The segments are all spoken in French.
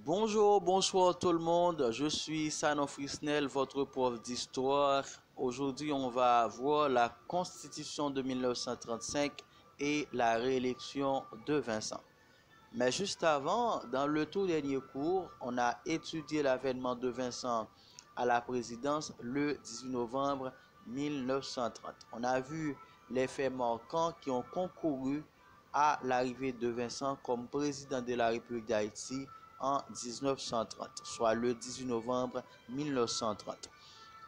Bonjour, bonsoir tout le monde. Je suis Sanon Frisnel, votre prof d'histoire. Aujourd'hui, on va voir la Constitution de 1935 et la réélection de Vincent. Mais juste avant, dans le tout dernier cours, on a étudié l'avènement de Vincent à la présidence le 18 novembre 1930. On a vu les faits marquants qui ont concouru à l'arrivée de Vincent comme président de la République d'Haïti en 1930, soit le 18 novembre 1930.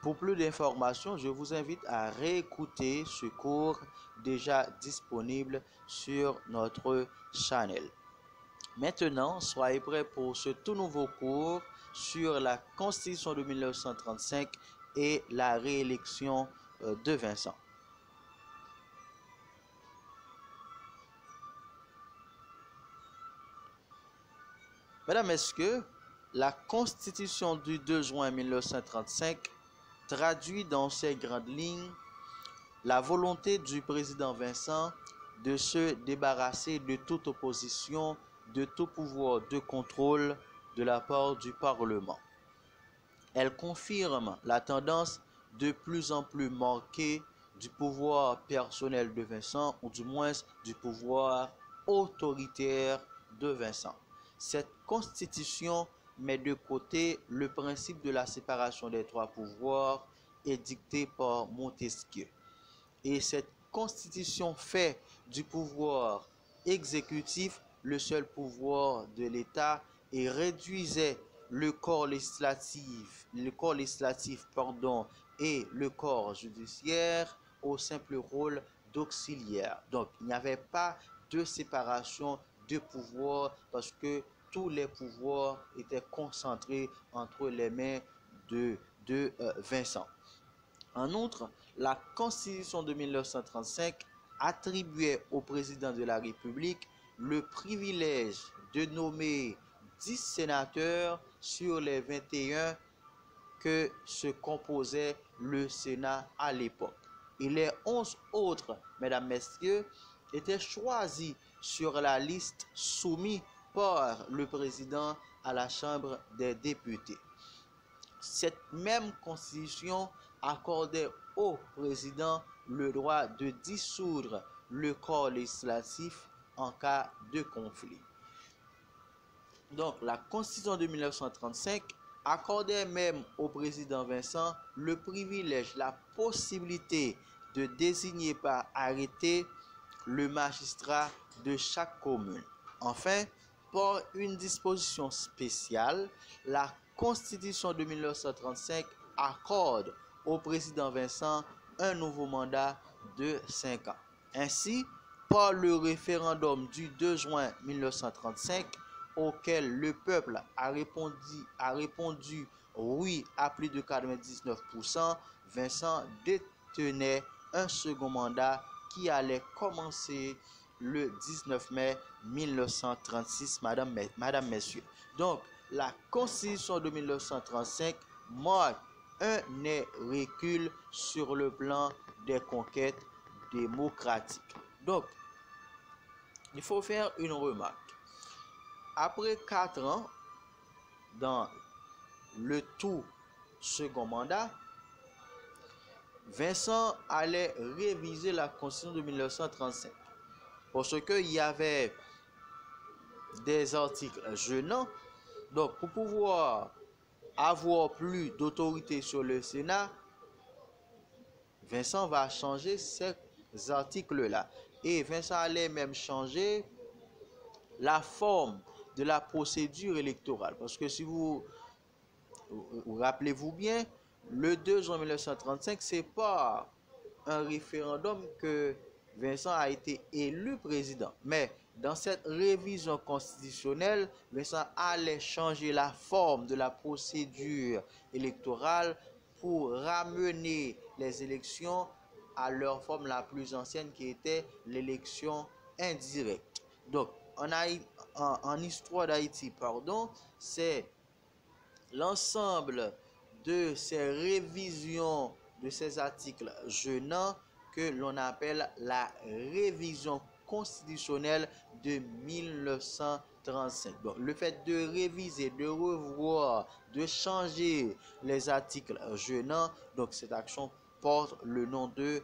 Pour plus d'informations, je vous invite à réécouter ce cours déjà disponible sur notre channel. Maintenant, soyez prêts pour ce tout nouveau cours sur la Constitution de 1935 et la réélection de Vincent. Mesdames, Messieurs, la Constitution du 2 juin 1935 traduit dans ses grandes lignes la volonté du président Vincent de se débarrasser de toute opposition, de tout pouvoir de contrôle de la part du Parlement. Elle confirme la tendance de plus en plus marquée du pouvoir personnel de Vincent, ou du moins du pouvoir autoritaire de Vincent. Cette constitution met de côté le principe de la séparation des trois pouvoirs édicté par Montesquieu. Et cette constitution fait du pouvoir exécutif le seul pouvoir de l'État et réduisait le corps législatif, et le corps judiciaire au simple rôle d'auxiliaire. Donc, il n'y avait pas de séparation de pouvoir parce que tous les pouvoirs étaient concentrés entre les mains de Vincent. En outre, la Constitution de 1935 attribuait au président de la République le privilège de nommer 10 sénateurs sur les 21 que se composait le Sénat à l'époque. Et les 11 autres, mesdames, messieurs, étaient choisis sur la liste soumise par le président à la Chambre des députés. Cette même constitution accordait au président le droit de dissoudre le corps législatif en cas de conflit. Donc, la constitution de 1935 accordait même au président Vincent le privilège, la possibilité de désigner par arrêté le magistrat de chaque commune. Enfin, par une disposition spéciale, la Constitution de 1935 accorde au président Vincent un nouveau mandat de 5 ans. Ainsi, par le référendum du 2 juin 1935, auquel le peuple a répondu oui à plus de 99%, Vincent détenait un second mandat qui allait commencer le 19 mai 1936, madame, messieurs. Donc, la Constitution de 1935 marque un recul sur le plan des conquêtes démocratiques. Donc, il faut faire une remarque. Après 4 ans, dans le tout second mandat, Vincent allait réviser la Constitution de 1935 parce qu'il y avait des articles gênants. Donc, pour pouvoir avoir plus d'autorité sur le Sénat, Vincent va changer ces articles-là. Et Vincent allait même changer la forme de la procédure électorale. Parce que si vous rappelez-vous bien, le 2 juin 1935, c'est par un référendum que Vincent a été élu président. Mais dans cette révision constitutionnelle, Vincent allait changer la forme de la procédure électorale pour ramener les élections à leur forme la plus ancienne qui était l'élection indirecte. Donc, en histoire d'Haïti, c'est l'ensemble de ces révisions de ces articles gênants que l'on appelle la révision constitutionnelle de 1935. Donc, le fait de réviser, de revoir, de changer les articles gênants, donc cette action porte le nom de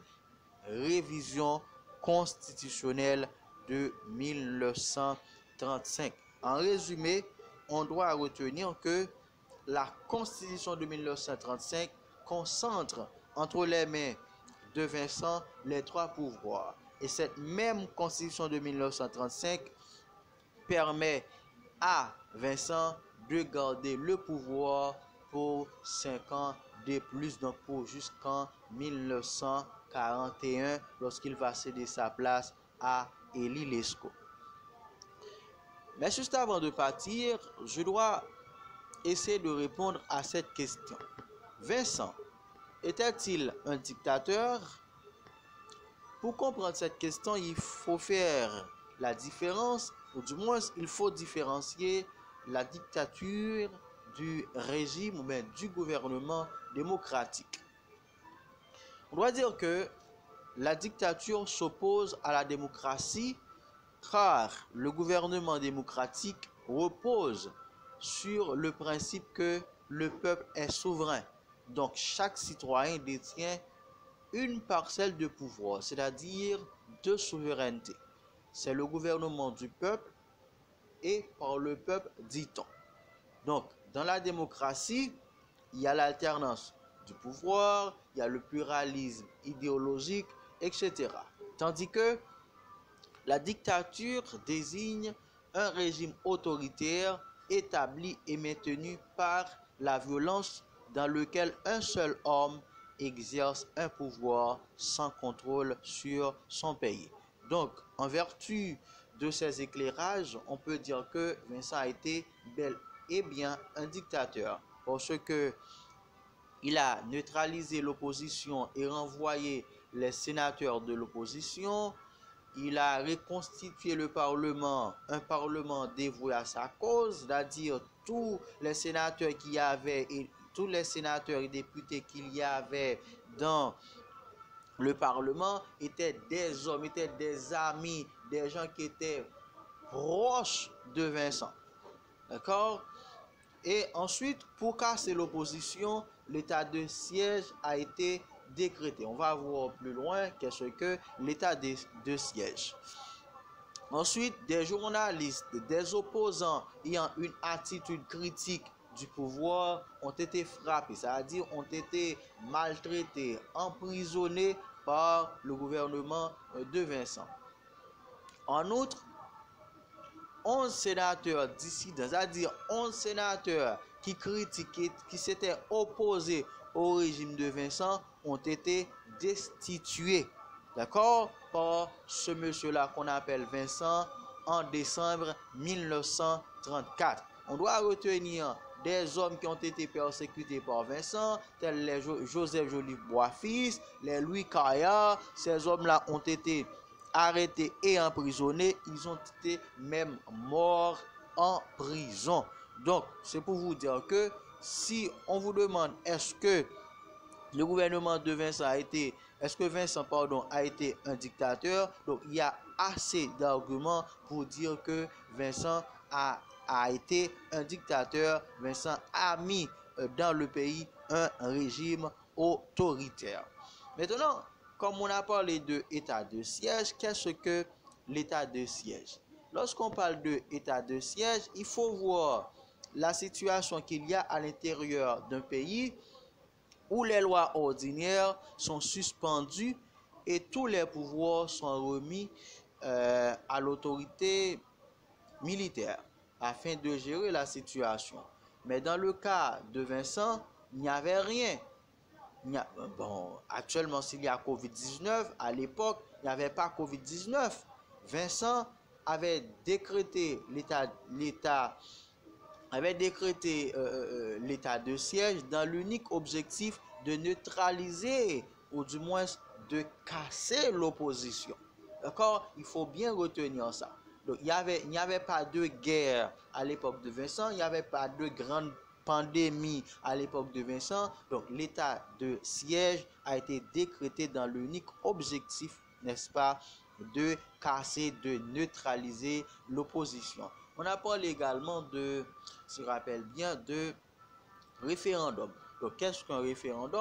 révision constitutionnelle de 1935. En résumé, on doit retenir que la Constitution de 1935 concentre entre les mains de Vincent les trois pouvoirs. Et cette même Constitution de 1935 permet à Vincent de garder le pouvoir pour 5 ans de plus, donc pour jusqu'en 1941, lorsqu'il va céder sa place à Élie Lescaut. Mais juste avant de partir, je dois essayer de répondre à cette question. Vincent était-il un dictateur? Pour comprendre cette question, il faut faire la différence, ou du moins, il faut différencier la dictature du régime ou bien du gouvernement démocratique. On doit dire que la dictature s'oppose à la démocratie car le gouvernement démocratique repose sur le principe que le peuple est souverain. Donc chaque citoyen détient une parcelle de pouvoir, c'est-à-dire de souveraineté. C'est le gouvernement du peuple et par le peuple, dit-on. Donc, dans la démocratie, il y a l'alternance du pouvoir, il y a le pluralisme idéologique, etc. Tandis que la dictature désigne un régime autoritaire établi et maintenu par la violence dans lequel un seul homme exerce un pouvoir sans contrôle sur son pays. Donc, en vertu de ces éclairages, on peut dire que Vincent a été bel et bien un dictateur parce que il a neutralisé l'opposition et renvoyé les sénateurs de l'opposition. Il a reconstitué le Parlement, un Parlement dévoué à sa cause, c'est-à-dire tous les sénateurs qu'il y avait et tous les sénateurs et députés qu'il y avait dans le Parlement étaient des hommes, étaient des amis, des gens qui étaient proches de Vincent. D'accord? Et ensuite, pour casser l'opposition, l'état de siège a été décrété. On va voir plus loin qu'est-ce que l'état de siège. Ensuite, des journalistes, des opposants ayant une attitude critique du pouvoir ont été frappés, c'est-à-dire ont été maltraités, emprisonnés par le gouvernement de Vincent. En outre, 11 sénateurs dissidents, c'est-à-dire 11 sénateurs qui critiquaient, qui s'étaient opposés au régime de Vincent, ont été destitués, d'accord, par ce monsieur-là qu'on appelle Vincent en décembre 1934. On doit retenir des hommes qui ont été persécutés par Vincent, tels les Joseph Joliffe Bois-Fils, les Louis Caillard. Ces hommes-là ont été arrêtés et emprisonnés. Ils ont été même morts en prison. Donc, c'est pour vous dire que si on vous demande est-ce que le gouvernement de Vincent a été, est-ce que Vincent, a été un dictateur, donc il y a assez d'arguments pour dire que Vincent a été un dictateur. Vincent a mis dans le pays un régime autoritaire. Maintenant, comme on a parlé de état de siège, qu'est-ce que l'état de siège? Lorsqu'on parle de état de siège, il faut voir la situation qu'il y a à l'intérieur d'un pays où les lois ordinaires sont suspendues et tous les pouvoirs sont remis à l'autorité militaire afin de gérer la situation. Mais dans le cas de Vincent, il n'y avait rien. Bon, actuellement, s'il y a COVID-19, à l'époque, il n'y avait pas COVID-19. Vincent avait décrété l'état de siège dans l'unique objectif de neutraliser ou du moins de casser l'opposition. D'accord? Il faut bien retenir ça. Donc, il n'y avait pas de guerre à l'époque de Vincent, il n'y avait pas de grande pandémie à l'époque de Vincent. Donc, l'état de siège a été décrété dans l'unique objectif, n'est-ce pas, de casser, de neutraliser l'opposition. On a parlé également de, si je rappelle bien, de référendum. Donc, qu'est-ce qu'un référendum?